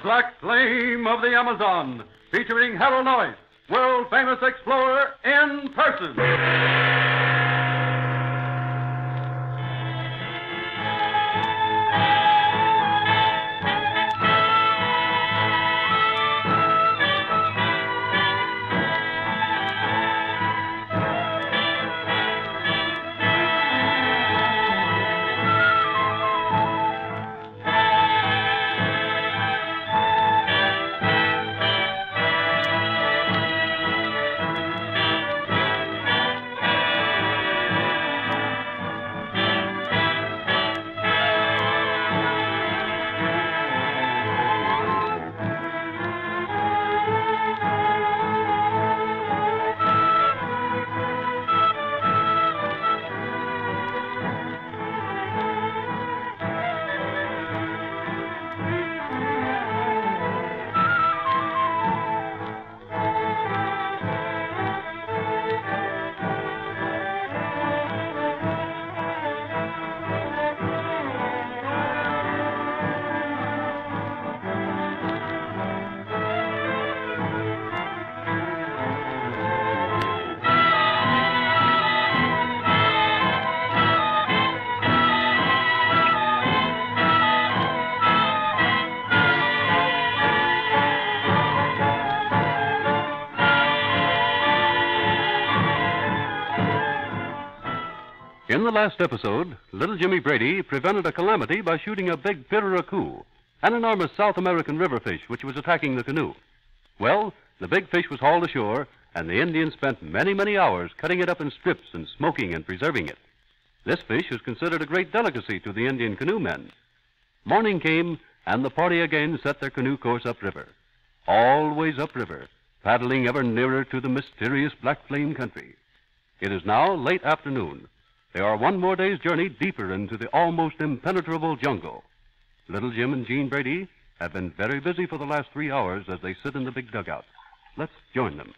Black Flame of the Amazon, featuring Harold Noyce, world-famous explorer in person. In the last episode, little Jimmy Brady prevented a calamity by shooting a big pirarucu, an enormous South American river fish which was attacking the canoe. Well, the big fish was hauled ashore, and the Indians spent many, many hours cutting it up in strips and smoking and preserving it. This fish was considered a great delicacy to the Indian canoemen. Morning came, and the party again set their canoe course upriver. Always upriver, paddling ever nearer to the mysterious Black Flame country. It is now late afternoon. They are one more day's journey deeper into the almost impenetrable jungle. Little Jim and Jean Brady have been very busy for the last 3 hours as they sit in the big dugout. Let's join them.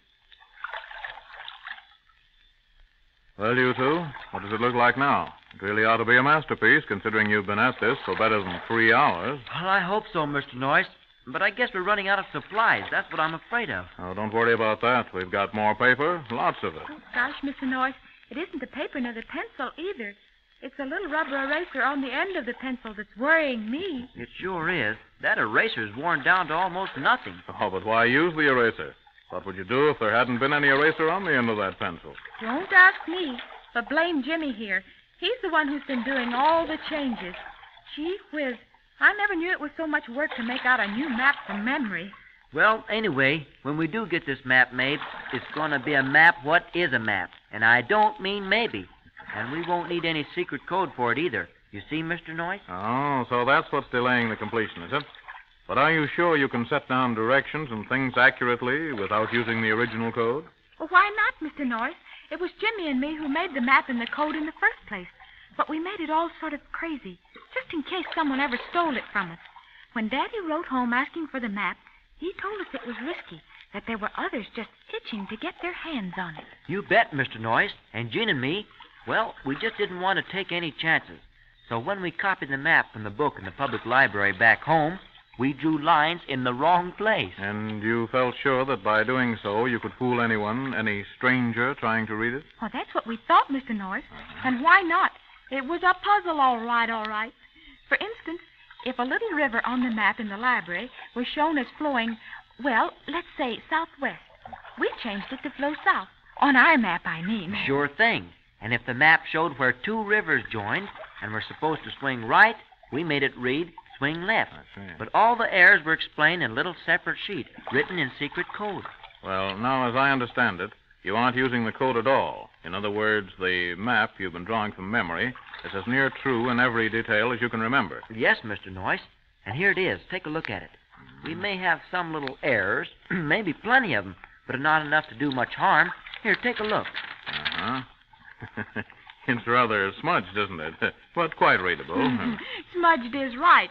Well, you two, what does it look like now? It really ought to be a masterpiece, considering you've been at this for better than 3 hours. Well, I hope so, Mr. Noyce. But I guess we're running out of supplies. That's what I'm afraid of. Oh, don't worry about that. We've got more paper, lots of it. Oh, gosh, Mr. Noyce, it isn't the paper nor the pencil either. It's a little rubber eraser on the end of the pencil that's worrying me. It sure is. That eraser's worn down to almost nothing. Oh, but why use the eraser? What would you do if there hadn't been any eraser on the end of that pencil? Don't ask me, but blame Jimmy here. He's the one who's been doing all the changes. Gee whiz, I never knew it was so much work to make out a new map from memory. Well, anyway, when we do get this map made, it's going to be a map what is a map. And I don't mean maybe. And we won't need any secret code for it either. You see, Mr. Noyce? Oh, so that's what's delaying the completion, is it? But are you sure you can set down directions and things accurately without using the original code? Well, why not, Mr. Noyce? It was Jimmy and me who made the map and the code in the first place. But we made it all sort of crazy, just in case someone ever stole it from us. When Daddy wrote home asking for the map, he told us it was risky, that there were others just itching to get their hands on it. You bet, Mr. Noyce. And Jean and me, well, we just didn't want to take any chances. So when we copied the map from the book in the public library back home, we drew lines in the wrong place. And you felt sure that by doing so you could fool anyone, any stranger trying to read it? Well, that's what we thought, Mr. Noyce. And why not? It was a puzzle, all right, all right. For instance, if a little river on the map in the library was shown as flowing, well, let's say southwest, we changed it to flow south. On our map, I mean. Sure thing. And if the map showed where two rivers joined and were supposed to swing right, we made it read swing left. But all the errors were explained in a little separate sheet, written in secret code. Well, now, as I understand it, you aren't using the code at all. In other words, the map you've been drawing from memory is as near true in every detail as you can remember. Yes, Mr. Noyce. And here it is. Take a look at it. We may have some little errors, maybe plenty of them, but not enough to do much harm. Here, take a look. Uh-huh. It's rather smudged, isn't it? But quite readable. Smudged is right.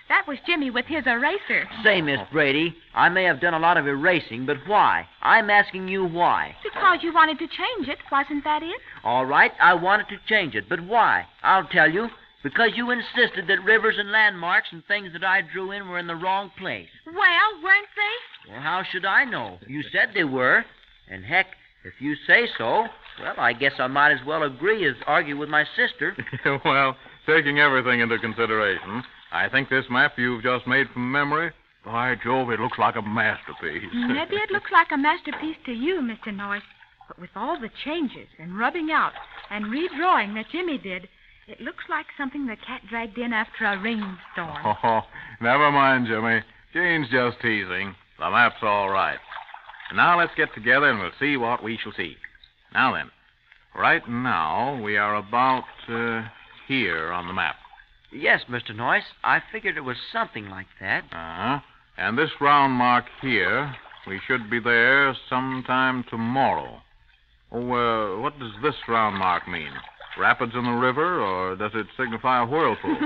That was Jimmy with his eraser. Say, Miss Brady, I may have done a lot of erasing, but why? I'm asking you why. Because you wanted to change it, wasn't that it? All right, I wanted to change it, but why? I'll tell you. Because you insisted that rivers and landmarks and things that I drew in were in the wrong place. Well, weren't they? Well, how should I know? You said they were. And heck, if you say so, well, I guess I might as well agree as argue with my sister. Well, taking everything into consideration, I think this map you've just made from memory, by Jove, it looks like a masterpiece. Maybe it looks like a masterpiece to you, Mr. Noyce. But with all the changes and rubbing out and redrawing that Jimmy did, it looks like something the cat dragged in after a rainstorm. Oh, never mind, Jimmy. Jane's just teasing. The map's all right. And now let's get together and we'll see what we shall see. Now then, right now we are about here on the map. Yes, Mr. Noyce. I figured it was something like that. Uh-huh. And this round mark here, we should be there sometime tomorrow. Oh, what does this round mark mean? Rapids in the river, or does it signify a whirlpool?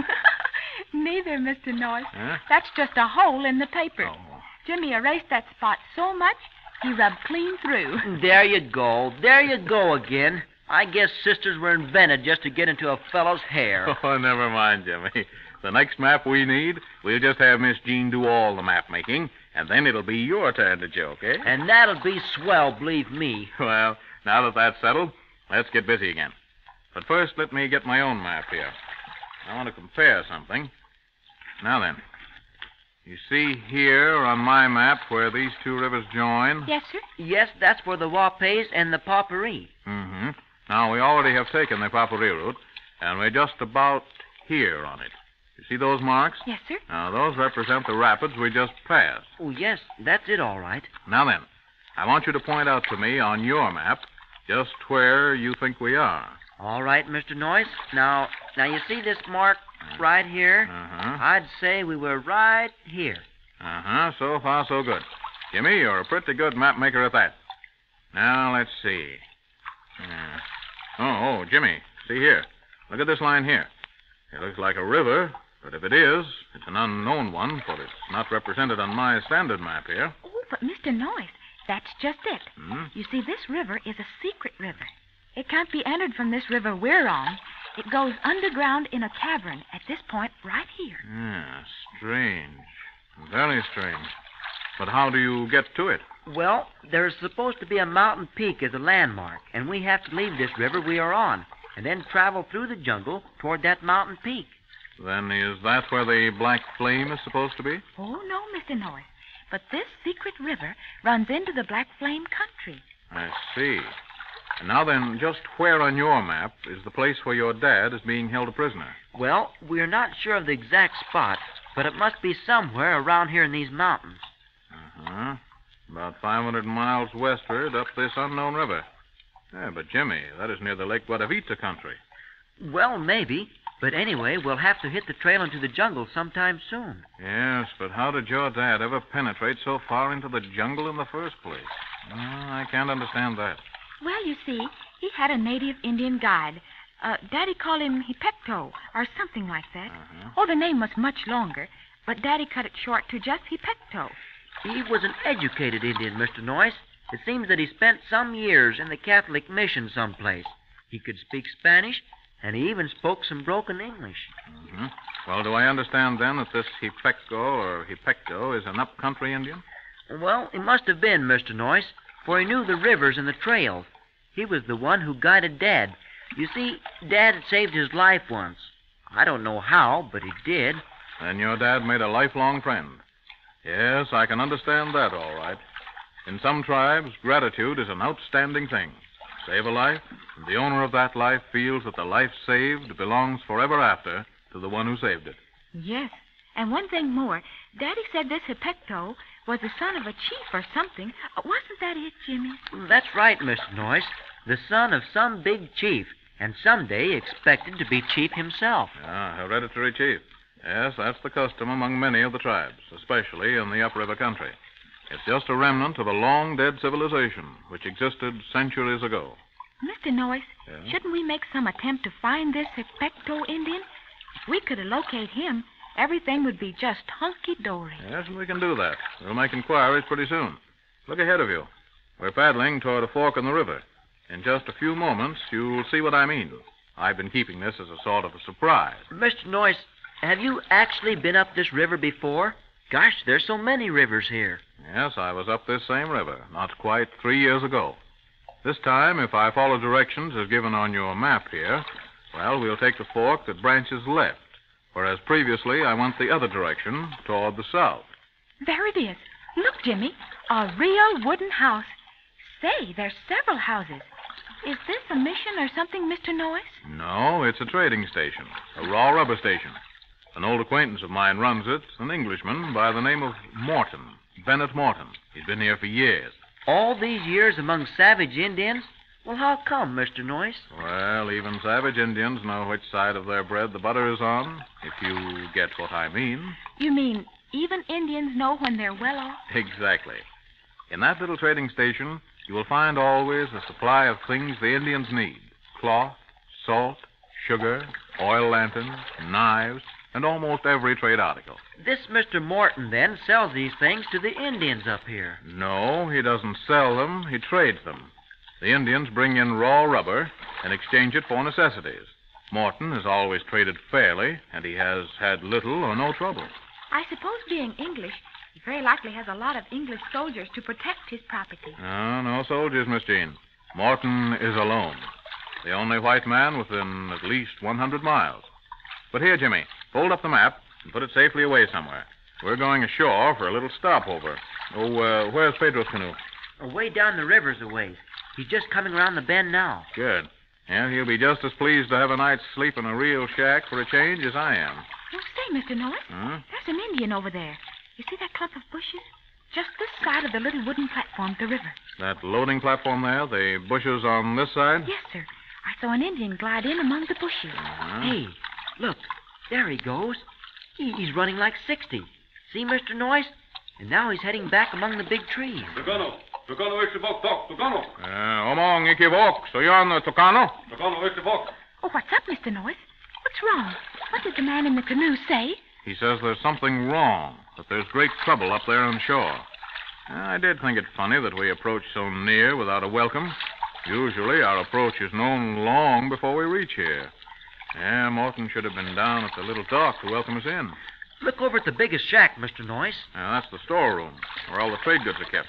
Neither, Mr. Noyce. Huh? That's just a hole in the paper. Oh. Jimmy erased that spot so much, he rubbed clean through. There you go. There you go again. I guess sisters were invented just to get into a fellow's hair. Oh, never mind, Jimmy. The next map we need, we'll just have Miss Jean do all the map making, and then it'll be your turn to joke, eh? And that'll be swell, believe me. Well, now that that's settled, let's get busy again. But first, let me get my own map here. I want to compare something. Now then, you see here on my map where these two rivers join? Yes, sir. Yes, that's for the Wapays and the Paparee. Mm-hmm. Now, we already have taken the Paparee route, and we're just about here on it. You see those marks? Yes, sir. Now, those represent the rapids we just passed. Oh, yes, that's it, all right. Now then, I want you to point out to me on your map just where you think we are. All right, Mr. Noyce. Now you see this mark right here? Uh-huh. I'd say we were right here. Uh-huh. So far, so good. Jimmy, you're a pretty good map maker at that. Now, let's see. Oh, Jimmy, see here. Look at this line here. It looks like a river, but if it is, it's an unknown one, for it's not represented on my standard map here. Oh, but Mr. Noyce, that's just it. Hmm? You see, this river is a secret river. It can't be entered from this river we're on. It goes underground in a cavern at this point right here. Yeah, strange. Very strange. But how do you get to it? Well, there's supposed to be a mountain peak as a landmark, and we have to leave this river we are on and then travel through the jungle toward that mountain peak. Then is that where the Black Flame is supposed to be? Oh, no, Mr. Noyce. But this secret river runs into the Black Flame country. I see. And now then, just where on your map is the place where your dad is being held a prisoner? Well, we're not sure of the exact spot, but it must be somewhere around here in these mountains. Uh-huh. About 500 miles westward up this unknown river. Yeah, but Jimmy, that is near the Lake Guadavita country. Well, maybe. But anyway, we'll have to hit the trail into the jungle sometime soon. Yes, but how did your dad ever penetrate so far into the jungle in the first place? I can't understand that. Well, you see, he had a native Indian guide. Daddy called him Ep42 or something like that. Uh-huh. Oh, the name was much longer, but Daddy cut it short to just Ep42. He was an educated Indian, Mr. Noyce. It seems that he spent some years in the Catholic mission someplace. He could speak Spanish, and he even spoke some broken English. Mm-hmm. Well, do I understand then that this Ep42 is an up-country Indian? Well, he must have been, Mr. Noyce, for he knew the rivers and the trails. He was the one who guided Dad. You see, Dad had saved his life once. I don't know how, but he did. Then your dad made a lifelong friend. Yes, I can understand that all right. In some tribes, gratitude is an outstanding thing. Save a life, and the owner of that life feels that the life saved belongs forever after to the one who saved it. Yes, and one thing more. Daddy said this Ep42 was the son of a chief or something. Wasn't that it, Jimmy? That's right, Mr. Noyce. The son of some big chief, and someday expected to be chief himself. Ah, hereditary chief. Yes, that's the custom among many of the tribes, especially in the upriver country. It's just a remnant of a long-dead civilization which existed centuries ago. Mr. Noyce, Yeah? shouldn't we make some attempt to find this Ep42 Indian? If we could locate him, everything would be just hunky-dory. Yes, and we can do that. We'll make inquiries pretty soon. Look ahead of you. We're paddling toward a fork in the river. In just a few moments, you'll see what I mean. I've been keeping this as a sort of a surprise. Mr. Noyce, have you actually been up this river before? Gosh, there's so many rivers here. Yes, I was up this same river, not quite 3 years ago. This time, if I follow directions as given on your map here, well, we'll take the fork that branches left, whereas previously I went the other direction, toward the south. There it is. Look, Jimmy, a real wooden house. Say, there's several houses. Is this a mission or something, Mr. Noyce? No, it's a trading station, a raw rubber station. An old acquaintance of mine runs it, an Englishman by the name of Morton, Bennett Morton. He's been here for years. All these years among savage Indians? Well, how come, Mr. Noyce? Well, even savage Indians know which side of their bread the butter is on, if you get what I mean. You mean even Indians know when they're well off? Exactly. In that little trading station, you will find always a supply of things the Indians need. Cloth, salt, sugar, oil lanterns, knives, and almost every trade article. This Mr. Morton, then, sells these things to the Indians up here. No, he doesn't sell them, he trades them. The Indians bring in raw rubber and exchange it for necessities. Morton has always traded fairly, and he has had little or no trouble. I suppose being English, he very likely has a lot of English soldiers to protect his property. No soldiers, Miss Jean. Morton is alone. The only white man within at least 100 miles. But here, Jimmy, fold up the map and put it safely away somewhere. We're going ashore for a little stopover. Oh, where's Pedro's canoe? Way down the river's a ways. He's just coming around the bend now. Good. Yeah, he'll be just as pleased to have a night's sleep in a real shack for a change as I am. Oh, say, Mr. Noyce, there's an Indian over there. You see that clump of bushes? Just this side of the little wooden platform at the river. That loading platform there, the bushes on this side? Yes, sir. I saw an Indian glide in among the bushes. Hey, look, there he goes. He's running like 60. See, Mr. Noyce? And now he's heading back among the big trees. Tucano equivok, Doc, Tucano. Omong ikivok, so you're on the Tucano? Tucano equivok. Oh, what's up, Mr. Noyce? What's wrong? What did the man in the canoe say? He says there's something wrong, that there's great trouble up there on shore. I did think it funny that we approach so near without a welcome. Usually our approach is known long before we reach here. Yeah, Morton should have been down at the little dock to welcome us in. Look over at the biggest shack, Mr. Noyce. Now, that's the storeroom, where all the trade goods are kept.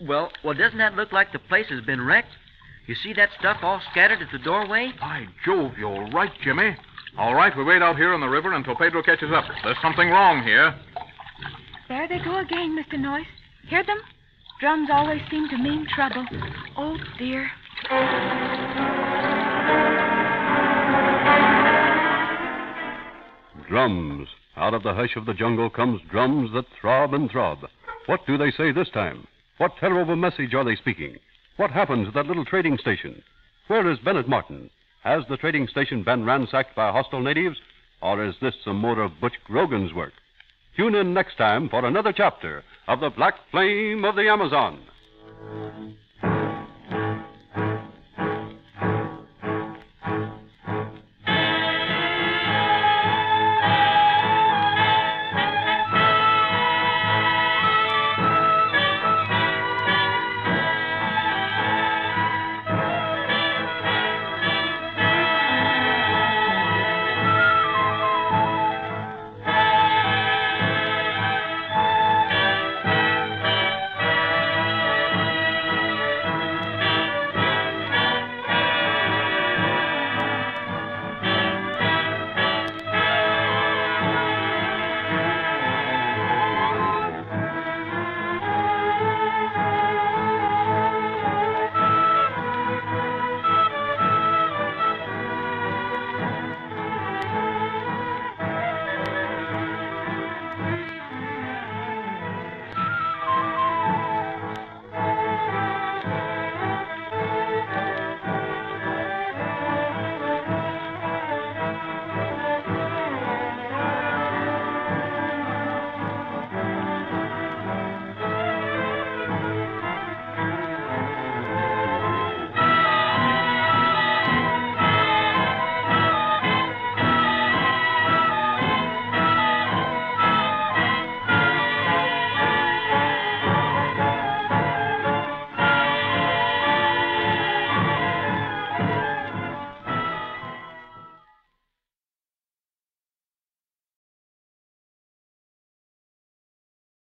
Well, doesn't that look like the place has been wrecked? You see that stuff all scattered at the doorway? By Jove, you're right, Jimmy. All right, we wait out here on the river until Pedro catches up. There's something wrong here. There they go again, Mr. Noyce. Hear them? Drums always seem to mean trouble. Oh, dear. Drums. Out of the hush of the jungle comes drums that throb and throb. What do they say this time? What terrible message are they speaking? What happens at that little trading station? Where is Bennett Martin? Has the trading station been ransacked by hostile natives? Or is this some more of Butch Grogan's work? Tune in next time for another chapter of The Black Flame of the Amazon.